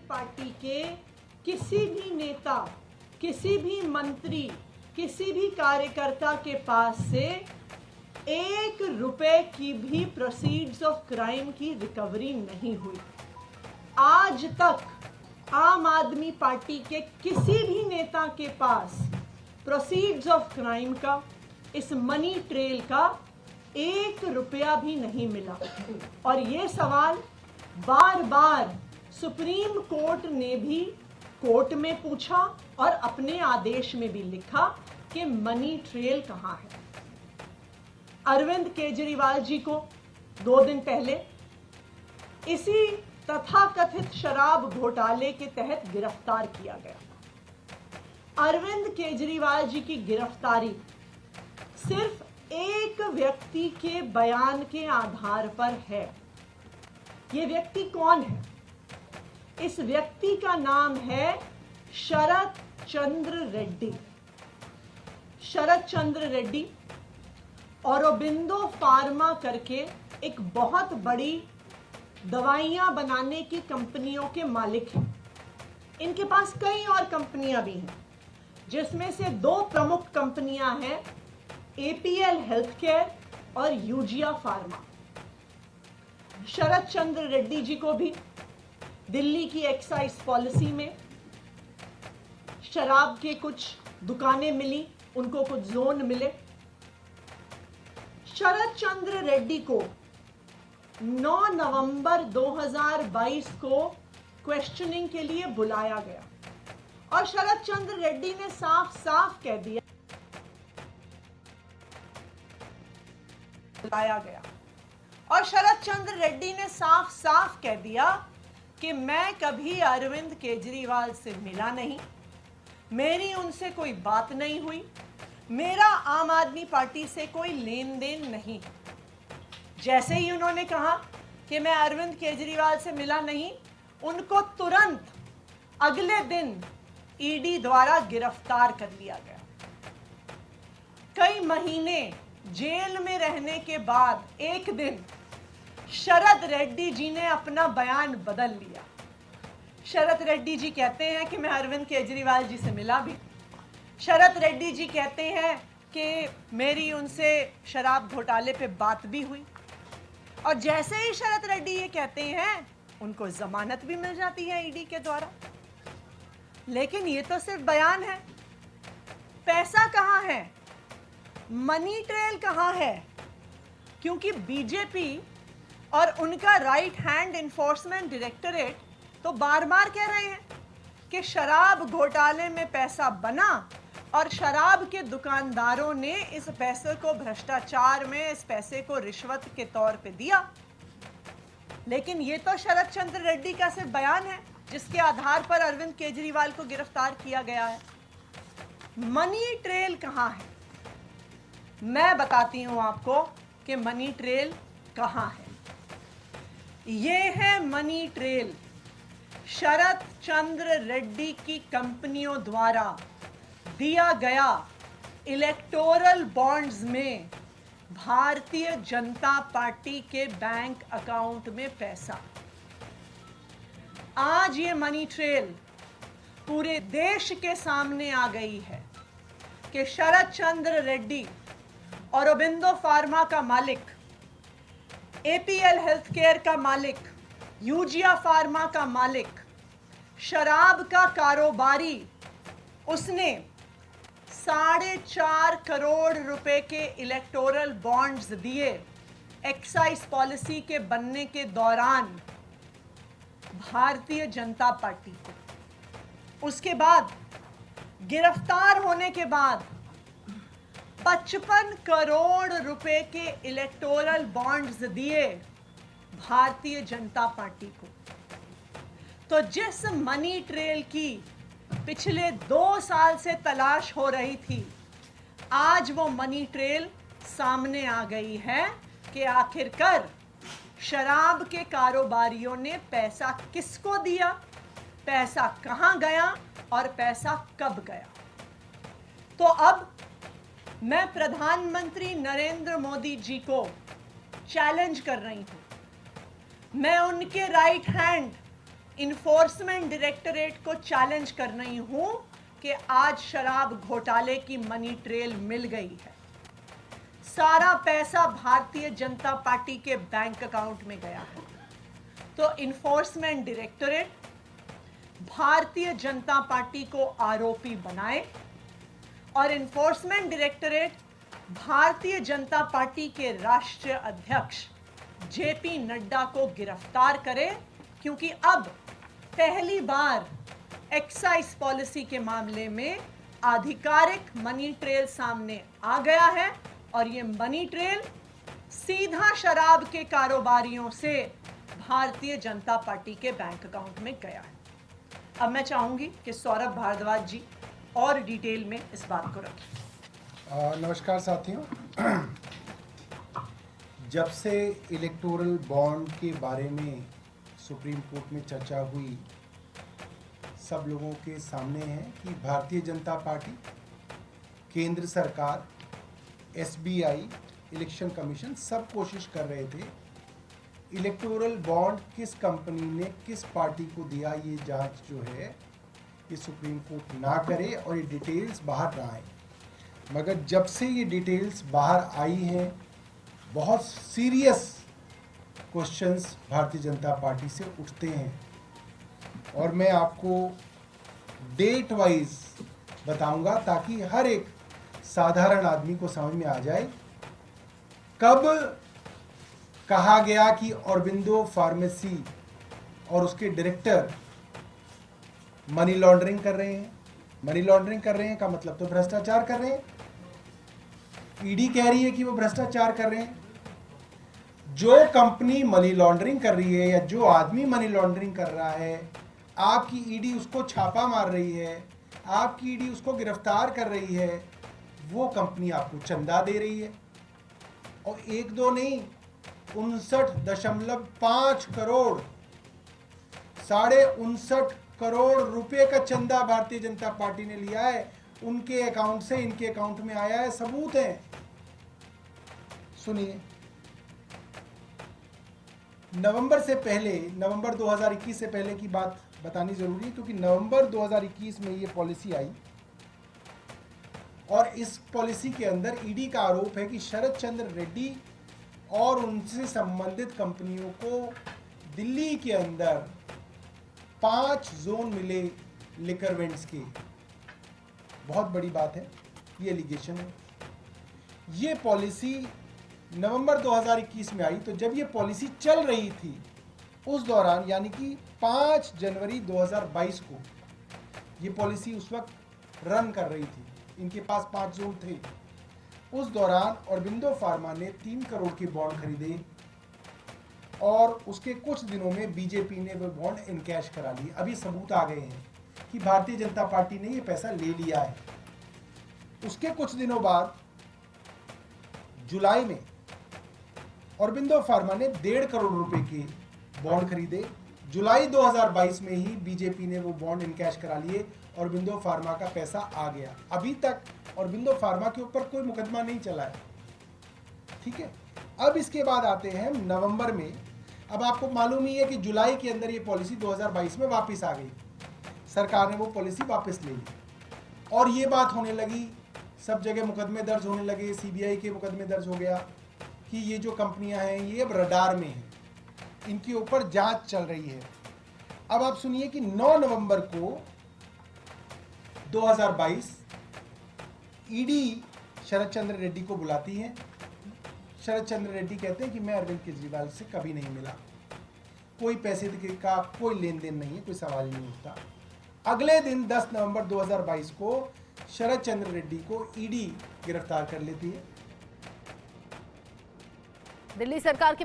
Party के किसी भी नेता, किसी भी मंत्री, किसी भी कार्यकर्ता के पास से 1 रुपए की भी प्रोसीड्स ऑफ क्राइम की रिकवरी नहीं हुई। आज तक आम आदमी पार्टी के किसी भी नेता के पास प्रोसीड्स ऑफ क्राइम का, इस मनी ट्रेल का 1 रुपया भी नहीं मिला। और ये सवाल बार बार सुप्रीम कोर्ट ने भी कोर्ट में पूछा और अपने आदेश में भी लिखा कि मनी ट्रेल कहां है। अरविंद केजरीवाल जी को 2 दिन पहले इसी तथाकथित शराब घोटाले के तहत गिरफ्तार किया गया। अरविंद केजरीवाल जी की गिरफ्तारी सिर्फ एक व्यक्ति के बयान के आधार पर है। ये व्यक्ति कौन है? इस व्यक्ति का नाम है शरद चंद्र रेड्डी। शरद चंद्र रेड्डी औरोबिंदो फार्मा करके एक बहुत बड़ी दवाइयां बनाने की कंपनियों के मालिक हैं। इनके पास कई और कंपनियां भी हैं, जिसमें से 2 प्रमुख कंपनियां हैं, एपीएल हेल्थकेयर और यूजिया फार्मा। शरद चंद्र रेड्डी जी को भी दिल्ली की एक्साइज पॉलिसी में शराब के कुछ दुकानें मिली, उनको कुछ जोन मिले। शरद चंद्र रेड्डी को 9 नवंबर 2022 को क्वेश्चनिंग के लिए बुलाया गया और शरद चंद्र रेड्डी ने साफ साफ कह दिया और शरद चंद्र रेड्डी ने साफ साफ कह दिया कि मैं कभी अरविंद केजरीवाल से मिला नहीं, मेरी उनसे कोई बात नहीं हुई, मेरा आम आदमी पार्टी से कोई लेन देन नहीं। जैसे ही उन्होंने कहा कि मैं अरविंद केजरीवाल से मिला नहीं, उनको तुरंत अगले दिन ईडी द्वारा गिरफ्तार कर लिया गया। कई महीने जेल में रहने के बाद एक दिन शरद रेड्डी जी ने अपना बयान बदल लिया। शरद रेड्डी जी कहते हैं कि मैं अरविंद केजरीवाल जी से मिला भी। शरद रेड्डी जी कहते हैं कि मेरी उनसे शराब घोटाले पे बात भी हुई। और जैसे ही शरद रेड्डी ये कहते हैं, उनको जमानत भी मिल जाती है ईडी के द्वारा। लेकिन ये तो सिर्फ बयान है। पैसा कहां है? मनी ट्रेल कहां है? क्योंकि बीजेपी और उनका राइट हैंड इन्फोर्समेंट डायरेक्टरेट तो बार बार कह रहे हैं कि शराब घोटाले में पैसा बना और शराब के दुकानदारों ने इस पैसे को भ्रष्टाचार में, इस पैसे को रिश्वत के तौर पे दिया। लेकिन ये तो शरद चंद्र रेड्डी का सिर्फ बयान है, जिसके आधार पर अरविंद केजरीवाल को गिरफ्तार किया गया है। मनी ट्रेल कहां है? मैं बताती हूं आपको कि मनी ट्रेल कहां है। ये है मनी ट्रेल शरद चंद्र रेड्डी की कंपनियों द्वारा दिया गया इलेक्टोरल बॉन्ड्स में भारतीय जनता पार्टी के बैंक अकाउंट में पैसा। आज ये मनी ट्रेल पूरे देश के सामने आ गई है कि शरद चंद्र रेड्डी, औरोबिंदो फार्मा का मालिक, एपीएल हेल्थकेयर का मालिक, यूजिया फार्मा का मालिक, शराब का कारोबारी, उसने 4.5 करोड़ रुपए के इलेक्टोरल बॉन्ड्स दिए एक्साइज पॉलिसी के बनने के दौरान भारतीय जनता पार्टी को। उसके बाद गिरफ्तार होने के बाद 55 करोड़ रुपए के इलेक्टोरल बॉन्ड्स दिए भारतीय जनता पार्टी को। तो जिस मनी ट्रेल की पिछले 2 साल से तलाश हो रही थी, आज वो मनी ट्रेल सामने आ गई है कि आखिरकार शराब के कारोबारियों ने पैसा किसको दिया, पैसा कहां गया और पैसा कब गया। तो अब मैं प्रधानमंत्री नरेंद्र मोदी जी को चैलेंज कर रही हूं। मैं उनके राइट हैंड इन्फोर्समेंट डायरेक्टरेट को चैलेंज कर रही हूं कि आज शराब घोटाले की मनी ट्रेल मिल गई है। सारा पैसा भारतीय जनता पार्टी के बैंक अकाउंट में गया है। तो enforcement directorate Bharatiya Janata party को आरोपी बनाए और enforcement directorate Bharatiya Janata party के राष्ट्रीय अध्यक्ष जेपी नड्डा को गिरफ्तार करे, क्योंकि अब पहली बार एक्साइज पॉलिसी के मामले में आधिकारिक मनी ट्रेल सामने आ गया है और ये मनी ट्रेल सीधा शराब के कारोबारियों से भारतीय जनता पार्टी के बैंक अकाउंट में गया है। अब मैं चाहूंगी कि सौरभ भारद्वाज जी और डिटेल में इस बात को रखें। नमस्कार साथियों, जब से इलेक्टोरल बॉन्ड के बारे में सुप्रीम कोर्ट में चर्चा हुई, सब लोगों के सामने है कि भारतीय जनता पार्टी, केंद्र सरकार, एसबीआई, इलेक्शन कमीशन सब कोशिश कर रहे थे इलेक्टोरल बॉन्ड किस कंपनी ने किस पार्टी को दिया, ये जांच जो है ये सुप्रीम कोर्ट ना करे और ये डिटेल्स बाहर ना आए। मगर जब से ये डिटेल्स बाहर आई हैं, बहुत serious questions Bharatiya Janata party से उठते हैं और मैं आपको डेट वाइज बताऊंगा ताकि हर एक साधारण आदमी को समझ में आ जाए कब कहा गया कि ऑरोबिंदो फार्मेसी और उसके डायरेक्टर मनी लॉन्ड्रिंग कर रहे हैं। मनी लॉन्ड्रिंग कर रहे हैं का मतलब तो भ्रष्टाचार कर रहे हैं। ईडी कह रही है कि वो भ्रष्टाचार कर रहे हैं। जो कंपनी मनी लॉन्ड्रिंग कर रही है या जो आदमी मनी लॉन्ड्रिंग कर रहा है, आपकी ईडी उसको छापा मार रही है, आपकी ईडी उसको गिरफ्तार कर रही है, वो कंपनी आपको चंदा दे रही है। और एक दो नहीं, 59.5 करोड़, 59.5 करोड़ रुपए का चंदा भारतीय जनता पार्टी ने लिया है। उनके अकाउंट से इनके अकाउंट में आया है, सबूत है। सुनिए, नवंबर से पहले, नवंबर 2021 से पहले की बात बतानी जरूरी है, क्योंकि नवंबर 2021 में ये पॉलिसी आई और इस पॉलिसी के अंदर ईडी का आरोप है कि शरद चंद्र रेड्डी और उनसे संबंधित कंपनियों को दिल्ली के अंदर 5 जोन मिले लिकर वेंट्स के। बहुत बड़ी बात है, ये एलिगेशन है। ये पॉलिसी नवंबर 2021 में आई। तो जब ये पॉलिसी चल रही थी उस दौरान, यानी कि 5 जनवरी 2022 को ये पॉलिसी उस वक्त रन कर रही थी, इनके पास 5 जोन थे। उस दौरान ऑरोबिंदो फार्मा ने 3 करोड़ के बॉन्ड खरीदे और उसके कुछ दिनों में बीजेपी ने वो बॉन्ड इनकैश करा लिए। अभी सबूत आ गए हैं कि भारतीय जनता पार्टी ने ये पैसा ले लिया है। उसके कुछ दिनों बाद जुलाई में ऑरोबिंदो फार्मा ने 1.5 करोड़ रुपए के बॉन्ड खरीदे। जुलाई 2022 में ही बीजेपी ने वो बॉन्ड इनकैश करा लिए। ऑरोबिंदो फार्मा का पैसा आ गया। अभी तक ऑरोबिंदो फार्मा के ऊपर कोई मुकदमा नहीं चला है, ठीक है। अब इसके बाद आते हैं नवंबर में। अब आपको मालूम ही है कि जुलाई के अंदर ये पॉलिसी 2022 में वापस आ गई। सरकार ने वो पॉलिसी वापस ले ली और ये बात होने लगी, सब जगह मुकदमे दर्ज होने लगे। सीबीआई के मुकदमे दर्ज हो गया कि ये जो कंपनियां हैं ये अब रडार में हैं, इनके ऊपर जांच चल रही है। अब आप सुनिए कि 9 नवंबर को 2022 ईडी शरद चंद्र रेड्डी को बुलाती है। शरद चंद्र रेड्डी कहते हैं कि मैं अरविंद केजरीवाल से कभी नहीं मिला, कोई पैसे का कोई लेन देन नहीं है, कोई सवाल ही नहीं उठता। अगले दिन 10 नवंबर 2022 को शरद चंद्र रेड्डी को ईडी गिरफ्तार कर लेती है। दिल्ली सरकार के